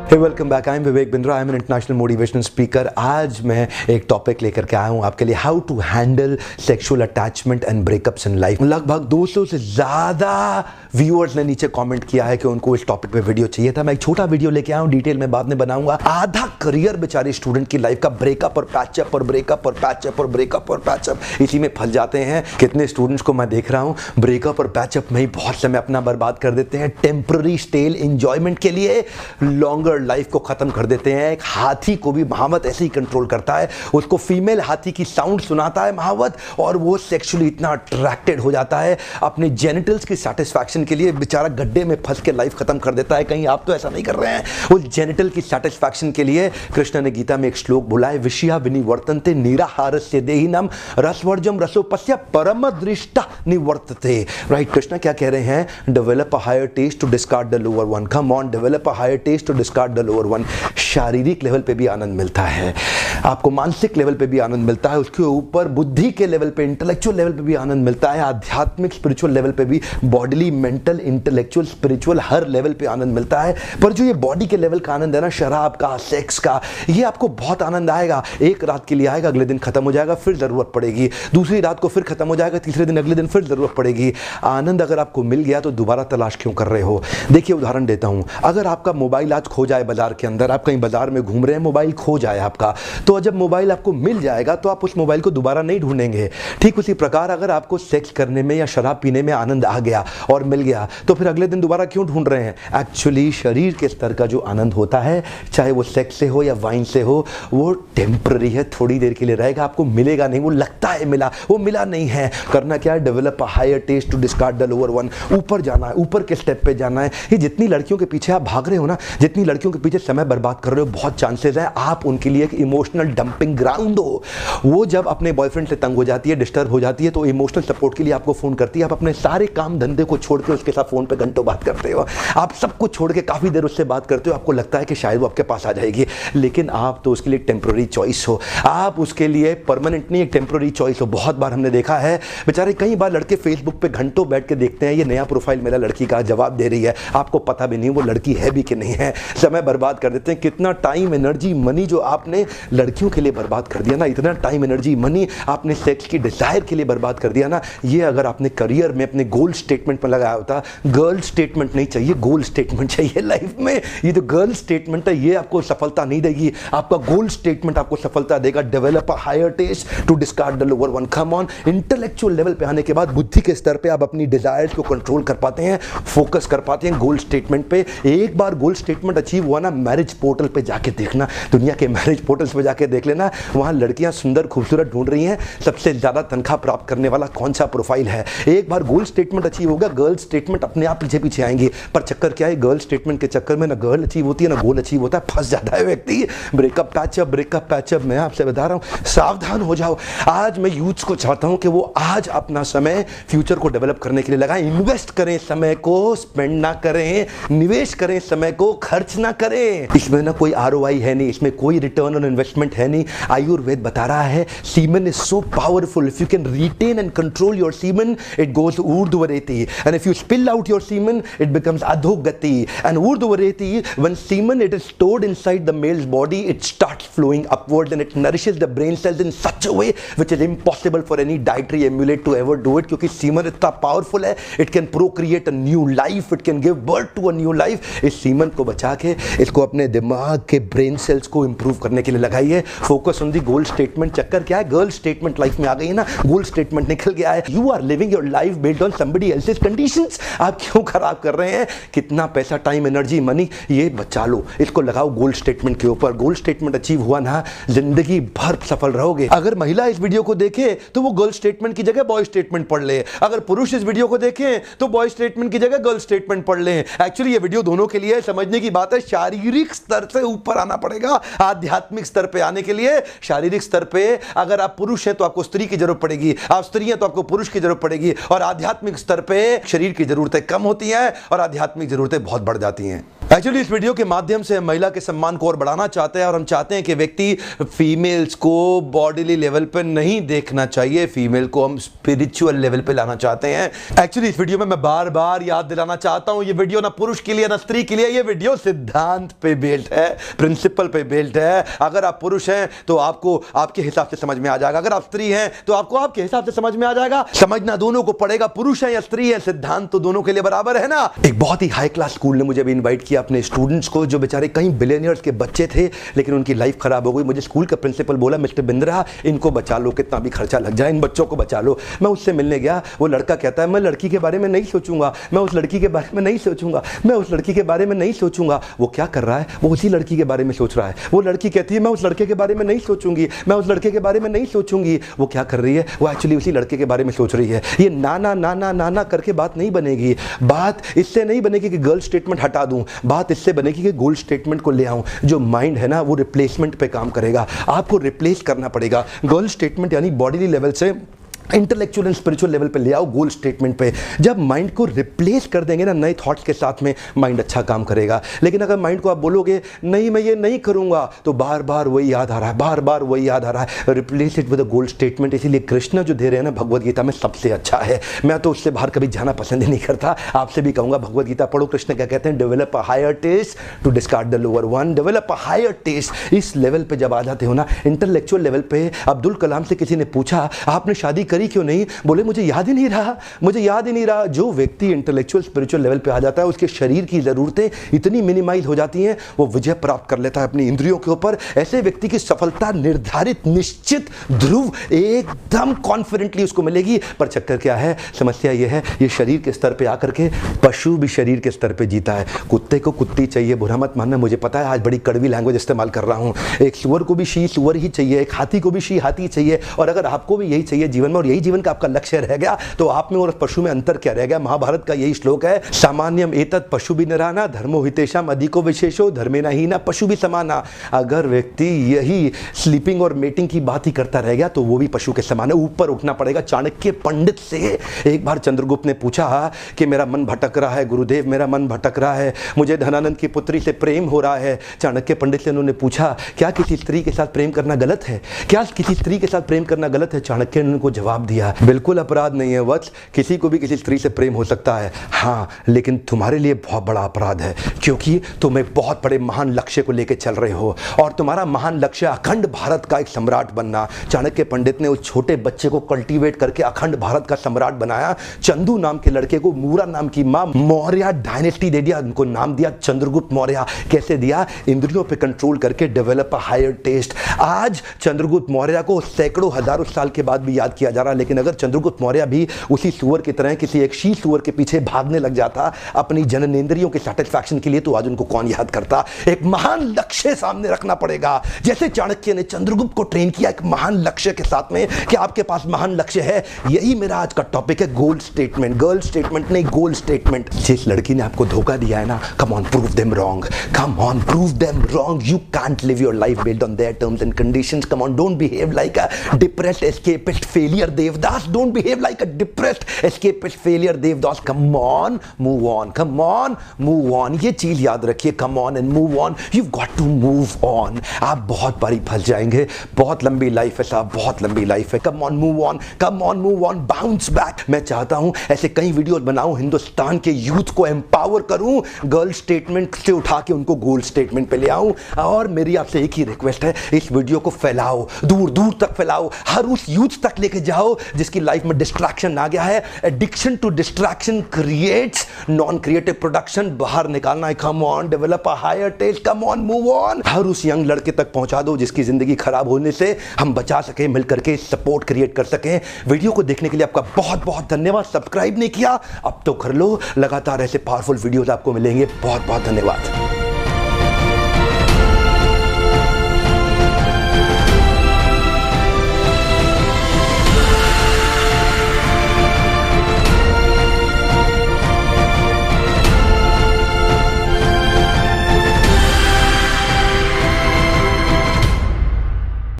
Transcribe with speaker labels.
Speaker 1: Hey welcome back. I am Vivek Bindra. I am an international motivational speaker. आज मैं एक topic लेकर के आया हूँ आपके लिए, how to handle sexual attachment and breakups in life. लगभग 200 से ज़्यादा व्यूअर्स ने नीचे कमेंट किया है कि उनको इस टॉपिक पे वीडियो चाहिए था। मैं एक छोटा वीडियो लेके आया हूँ, डिटेल में बाद में बनाऊंगा। आधा करियर बेचारे स्टूडेंट की लाइफ का ब्रेकअप और पैचअप और ब्रेकअप और पैचअप और ब्रेकअप और पैचअप, इसी में फंस जाते हैं। कितने स्टूडेंट्स को मैं देख रहा हूँ ब्रेकअप और पैचअप में ही बहुत समय अपना बर्बाद कर देते हैं, टेम्पररी स्टेल एंजॉयमेंट के लिए लॉन्गर लाइफ को खत्म कर देते हैं। एक हाथी को भी महावत ऐसे ही कंट्रोल करता है, उसको फीमेल हाथी की साउंड सुनाता है महावत, और वो सेक्सुअली इतना अट्रैक्टेड हो जाता है, अपने जेनिटल्स की सेटिस्फैक्शन के लिए बेचारा गड्ढे में फंस के लाइफ खत्म कर देता है। कहीं आप तो ऐसा नहीं कर रहे हैं? उस जेनिटल की सेटिस्फैक्शन के लिए कृष्ण ने गीता में एक श्लोक बोला है, विषया विनिवर्तन्ते निराहारस्य देहिनम रसवर्जम रसोपस्य परम दृष्टा निवर्तते। राइट, कृष्ण क्या कह रहे हैं? Develop a higher taste to discard the lower one. Come on, develop a higher taste to discard the lower one. शारीरिक लेवल पे भी आनंद मिलता है आपको, मानसिक लेवल पे भी आनंद मिलता है, उसके ऊपर बुद्धि के लेवल पे, इंटेलेक्चुअल लेवल पे भी आनंद मिलता है, आध्यात्मिक स्पिरिचुअल लेवल पे भी, बॉडीली मेंटल इंटेलेक्चुअल स्पिरिचुअल हर लेवल पे आनंद मिलता है। पर जो ये बॉडी के लेवल का आनंद है ना, शराब का, सेक्स का, ये आपको बहुत आनंद आएगा। एक रात के लिए आएगा, अगले दिन खत्म हो जाएगा, फिर जरूरत पड़ेगी, दूसरी रात को फिर खत्म हो जाएगा, तीसरे दिन अगले दिन फिर जरूरत पड़ेगी। आनंद अगर आपको मिल गया तो दोबारा तलाश क्यों कर रहे हो? देखिए उदाहरण देता हूं, अगर आपका मोबाइल आज खो जाए बाजार के अंदर, आप कहीं बाजार में घूम रहे हैं, मोबाइल खो जाए आपका, तो जब मोबाइल आपको मिल जाएगा तो आप उस मोबाइल को दोबारा नहीं ढूंढेंगे। ठीक उसी प्रकार अगर आपको सेक्स करने में या शराब पीने में आनंद आ गया और मिल गया, तो फिर अगले दिन दोबारा क्यों ढूंढ रहे हैं? एक्चुअली शरीर के स्तर का जो आनंद होता है, चाहे वो सेक्स से हो या वाइन से हो, वो टेम्पररी है, थोड़ी देर के लिए रहेगा, आपको मिलेगा नहीं। वो लगता है मिला, वो मिला नहीं है। करना क्या है? Develop a higher taste to discard the lower one. ऊपर जाना है, ऊपर के स्टेप पे जाना है। ये जितनी लड़कियों के पीछे आप भाग रहे हो ना, जितनी लड़कियों के पीछे समय बर्बाद कर रहे हो, बहुत चांसेस है आप उनके लिए एक इमोशनल डंपिंग ग्राउंड हो। वो जब अपने बॉयफ्रेंड से तंग हो जाती है, डिस्टर्ब हो जाती है, तो इमोशनल सपोर्ट के लिए आपको फोन करती है। आप अपने सारे काम धंधे को छोड़ के उसके साथ फोन पे घंटों बात करते हो, आप सब कुछ छोड़ के काफी देर उससे बात करते हो, आपको लगता है कि शायद वो आपके पास आ जाएगी, लेकिन आप तो उसके लिए टेम्पररी चॉइस हो, आप उसके लिए परमानेंट नहीं, एक टेम्पररी चॉइस हो। बहुत बार हमने देखा है बेचारे, कई बार लड़के फेसबुक पे घंटों बैठ के देखते हैं, ये नया प्रोफाइल मेरा लड़की का जवाब दे रही है, आपको पता भी नहीं वो लड़की है भी कि नहीं है, समय बर्बाद कर देते हैं। कितना टाइम, एनर्जी, मनी जो आपने लड़कियों के लिए बर्बाद कर दिया ना, इतना टाइम, एनर्जी, मनी आपने सेक्स की डिजायर के लिए बर्बाद कर दिया ना, ये अगर आपने करियर में अपने गोल स्टेटमेंट में लगाया होता। गर्ल स्टेटमेंट नहीं चाहिए, गोल स्टेटमेंट चाहिए लाइफ में। ये जो गर्ल स्टेटमेंट है ये आपको सफलता नहीं देगी, आपका गोल स्टेटमेंट आपको सफलता देगा। Develop a higher taste to discard the lower one. Come on, intellectual level पे आने के बाद बुद्धि के स्तर पे आप अपनी डिजायर्स को कंट्रोल कर पाते हैं, फोकस कर पाते हैं गोल स्टेटमेंट पे। एक बार गोल स्टेटमेंट अचीव हुआ ना, मैरिज पोर्टल पे जाके देखना, दुनिया के मैरिज पोर्टल्स पे जाके देख लेना, वहां लड़कियां सुंदर खूबसूरत ढूंढ रही हैं, सबसे ज्यादा तनख्वाह प्राप्त करने वाला कौन सा प्रोफाइल है। एक बार गोल स्टेटमेंट अचीव होगा, गर्ल स्टेटमेंट अपने आप पीछे पीछे आएंगे। पर चक्कर क्या है? गर्ल स्टेटमेंट के चक्कर में ना गर्ल अचीव होती है ना गोल अचीव होता है, फंस जाता है व्यक्ति। Breakup patchup. मैं आपसे बता रहा हूं, सावधान हो जाओ। आज मैं यूथ्स को चाहता हूं कि वो आज अपना समय फ्यूचर को डेवलप करने के लिए लगाएं। इन्वेस्ट करें, समय को स्पेंड ना करें, निवेश करें, समय को खर्च ना करें। इसमें ना कोई ROI है नहीं, इसमें कोई रिटर्न ऑन इन्वेस्टमेंट है नहीं। आयुर्वेद बता रहा है semen is so powerful, if you can retain and control your semen it goes ऊर्ध्वरेति, and if you spill out your semen it becomes अधोगति, एंड ऊर्ध्वरेति, when semen it is stored inside the male's body it starts flowing upward and it nourishes the brain cells in such a way which is impossible for any dietary emulate to ever do it, क्योंकि semen इतना powerful है, it can procreate a new life, it can give birth to a new life. इस semen को बचा के इसको अपने दिमाग के ब्रेन सेल्स को इंप्रूव करने के लिए लगाइए। Focus on the goal statement. चक्कर क्या है? गर्ल स्टेटमेंट लाइफ में आ गई है ना, गोल स्टेटमेंट निकल गया है। You are living your life based on somebody else's conditions. आप क्यों खराब कर रहे हैं? कितना पैसा, टाइम, एनर्जी, मनी, ये बचा लो, इसको लगाओ गोल स्टेटमेंट के ऊपर। गोल स्टेटमेंट अचीव हुआ ना, जिंदगी भर सफल रहोगे। अगर महिला इस वीडियो को देखे तो वो गर्ल स्टेटमेंट की जगह बॉय स्टेटमेंट पढ़ ले, अगर पुरुष इस वीडियो को देखे तो बॉय स्टेटमेंट की जगह गर्ल स्टेटमेंट पढ़ ले। एक्चुअली ये वीडियो दोनों के लिए समझने की बात है। शारीरिक स्तर से ऊपर आना पड़ेगा, आध्यात्मिक स्तर पे आने के लिए। शारीरिक स्तर पे अगर आप पुरुष हैं तो आपको स्त्री की जरूरत पड़ेगी, आप स्त्री हैं तो आपको पुरुष की जरूरत पड़ेगी, और आध्यात्मिक स्तर पे शरीर की जरूरतें कम होती हैं और आध्यात्मिक जरूरतें बहुत बढ़ जाती हैं। एक्चुअली इस वीडियो के माध्यम से हम महिला के सम्मान को और बढ़ाना चाहते हैं और हम चाहते हैं कि व्यक्ति फीमेल्स को बॉडीली लेवल पे नहीं देखना चाहिए, फीमेल को हम स्पिरिचुअल लेवल पे लाना चाहते हैं। एक्चुअली इस वीडियो में मैं बार बार याद दिलाना चाहता हूं, ये वीडियो ना पुरुष के लिए ना स्त्री के लिए, ये वीडियो सिद्धांत पे बेस्ड है, प्रिंसिपल पे बेस्ड है। अगर आप पुरुष हैं तो आपको आपके हिसाब से समझ में आ जाएगा, अगर आप स्त्री हैं तो आपको आपके हिसाब से समझ में आ जाएगा। समझना दोनों को पड़ेगा, पुरुष है या स्त्री है, सिद्धांत तो दोनों के लिए बराबर है ना। एक बहुत ही हाई क्लास स्कूल ने मुझे भी इन्वाइट किया अपने स्टूडेंट्स को, जो बेचारे कई बिलियनियर्स के बच्चे थे लेकिन उनकी लाइफ खराब हो गई। मुझे स्कूल का प्रिंसिपल बोला, मिस्टर बिंद्रा इनको बचा लो, कितना भी खर्चा लग जाए इन बच्चों को बचा लो। मैं उससे मिलने गया, वो लड़का कहता है मैं लड़की के बारे में नहीं सोचूंगा, मैं उस लड़की के बारे में नहीं सोचूंगा, मैं उस लड़की के बारे में नहीं सोचूंगा। वो क्या कर रहा है, वो उसी लड़की के बारे में सोच रहा है। वो लड़की कहती है मैं उस लड़के के बारे में नहीं सोचूंगी, मैं उस लड़के के बारे में नहीं सोचूंगी। वो क्या कर रही है, वो एक्चुअली उसी लड़के के बारे में सोच रही है। ये नाना नाना नाना करके बात नहीं बनेगी। बात इससे नहीं बनेगी कि गर्ल स्टेटमेंट हटा दूं, बात इससे बनेगी कि गोल्ड स्टेटमेंट को ले आऊं। जो माइंड है ना वो रिप्लेसमेंट पे काम करेगा, आपको रिप्लेस करना पड़ेगा। गर्ल स्टेटमेंट यानी बॉडी लेवल से इंटेलेक्चुअल एंड स्पिरिचुअल लेवल पे ले आओ गोल स्टेटमेंट पे। जब माइंड को रिप्लेस कर देंगे ना नए थॉट्स के साथ में, माइंड अच्छा काम करेगा। लेकिन अगर माइंड को आप बोलोगे नहीं मैं ये नहीं करूंगा, तो बार बार वही याद आ रहा है, बार बार वही याद आ रहा है। Replace it with a goal statement. इसीलिए कृष्ण जो दे रहे हैं ना भगवद गीता में सबसे अच्छा है। मैं तो उससे बाहर कभी जाना पसंद ही नहीं करता, आपसे भी कहूंगा भगवद गीता पढ़ो। कृष्ण क्या कहते हैं, develop a higher taste to discard the lower one. Develop a higher taste. इस लेवल पे जब आ जाते हो ना इंटेलेक्चुअल लेवल पे, अब्दुल कलाम से किसी ने पूछा आपने शादी करी क्यों नहीं, बोले मुझे याद ही नहीं रहा, मुझे याद ही नहीं रहा। जो व्यक्ति इंटेलेक्चुअल स्पिरिचुअल लेवल पे आ जाता है उसके शरीर की जरूरतें इतनी मिनिमाइज हो जाती हैं, वो विजय प्राप्त कर लेता है अपनी इंद्रियों के ऊपर। ऐसे व्यक्ति की सफलता निर्धारित, निश्चित, ध्रुव, एकदम कॉन्फिडेंटली उसको मिलेगी। पर चक्कर क्या है, समस्या ये है, ये शरीर के स्तर पे आकर के पशु भी शरीर के स्तर पे जीता है। कुत्ते को कुत्ती चाहिए, बुरा मत मानना, मुझे पता है आज बड़ी कड़वी लैंग्वेज इस्तेमाल कर रहा हूं। एक सुअर को भी शी सुअर ही चाहिए, एक हाथी को भी शी हाथी चाहिए। और अगर आपको भी यही चाहिए जीवन में और यही जीवन का आपका लक्ष्य रह गया, तो आप में और पशु में अंतर क्या रह गया। महाभारत का यही श्लोक है, सामान्यम एतत् पशु भी नराना धर्मो हितेषाम अधिको विशेषो धर्मेना हीना पशु भी समाना। अगर व्यक्ति यही स्लीपिंग और मेटिंग की बात ही करता रह गया तो वो भी पशु के समान है। ऊपर उठना पड़ेगा। चाणक्य पंडित से एक बार चंद्रगुप्त ने पूछा कि मेरा मन भटक रहा है गुरुदेव, मेरा मन भटक रहा है, मुझे धनानंद की पुत्री से प्रेम हो रहा है। चाणक्य पंडित से उन्होंने पूछा क्या किसी स्त्री के साथ प्रेम करना गलत है, क्या किसी स्त्री के साथ प्रेम करना गलत है। चाणक्य ने उनको जवाब दिया बिल्कुल अपराध नहीं है वत्स, किसी को भी किसी स्त्री से प्रेम हो सकता है, हाँ लेकिन तुम्हारे लिए बहुत बड़ा अपराध है, क्योंकि तुम एक बहुत बड़े महान लक्ष्य को लेकर चल रहे हो और तुम्हारा महान लक्ष्य अखंड भारत का एक सम्राट बनना। चाणक्य पंडित ने उस छोटे बच्चे को कल्टीवेट करके अखंड भारत का सम्राट बनाया। चंदू नाम के लड़के को मूरा नाम की मां मौर्य डायनेस्टी दे दिया, उनको नाम दिया चंद्रगुप्त मौर्य। कैसे दिया, इंद्रियों पे कंट्रोल करके, डेवलप अ हायर टेस्ट। आज चंद्रगुप्त मौर्य को सैकड़ों हजारों साल के बाद भी याद किया जा रहा है, लेकिन अगर चंद्रगुप्त मौर्य भी उसी सुअर की तरह किसी एक शी सुअर के पीछे भागने लग जाता अपनी जननेंद्रियों के सैटिस्फैक्शन के लिए, तो आज उनको कौन याद करता। एक महान लक्ष्य सामने रखना पड़ेगा, जैसे चाणक्य ने चंद्रगुप्त को ट्रेन किया एक महान लक्ष्य के साथ में कि आपके पास महान लक्ष्य है। यही मेरा आज का टॉपिक है, गोल स्टेटमेंट। गर्ल स्टेटमेंट नहीं, गोल स्टेटमेंट। जिस लड़की ने आपको धोखा दिया है ना, come on prove them wrong, come on prove them wrong. You can't live your life based on their terms and conditions. Come on, don't behave like a depressed escapist failure Devdas. Don't behave like a depressed escapist failure Devdas. come on move on, come on move on। ये चीज याद रखिए, come on and move on, you've got to move on। आप बहुत बारी फंस जाएंगे, बहुत लंबी लाइफ है साहब, बहुत लंबी लाइफ है। come on move on, come on move on, bounce back। मैं चाहता हूं ऐसे कई वीडियोस बनाऊं, हिंदुस्तान के यूथ को एम्पावर करूं, गर्ल स्टेटमेंट से उठा के उनको गोल स्टेटमेंट पे ले आऊं। और मेरी आपसे एक ही रिक्वेस्ट है, इस वीडियो को फैलाओ, दूर दूर तक फैलाओ, हर उस यूथ तक लेके जाओ जिसकी लाइफ में डिस्ट्रैक्शन आ गया है। Addiction to distraction creates non creative production. बाहर निकालना है। Come on, develop a higher taste, come on move on. हर उस यंग लड़के तक पहुंचा दो जिसकी जिंदगी खराब होने से हम बचा सके, मिलकर के सपोर्ट क्रिएट कर सके। वीडियो को देखने के लिए आपका बहुत बहुत धन्यवाद। सब्सक्राइब नहीं किया अब तो कर लो, लगातार ऐसे पावरफुल वीडियोस आपको मिलेंगे। बहुत बहुत धन्यवाद।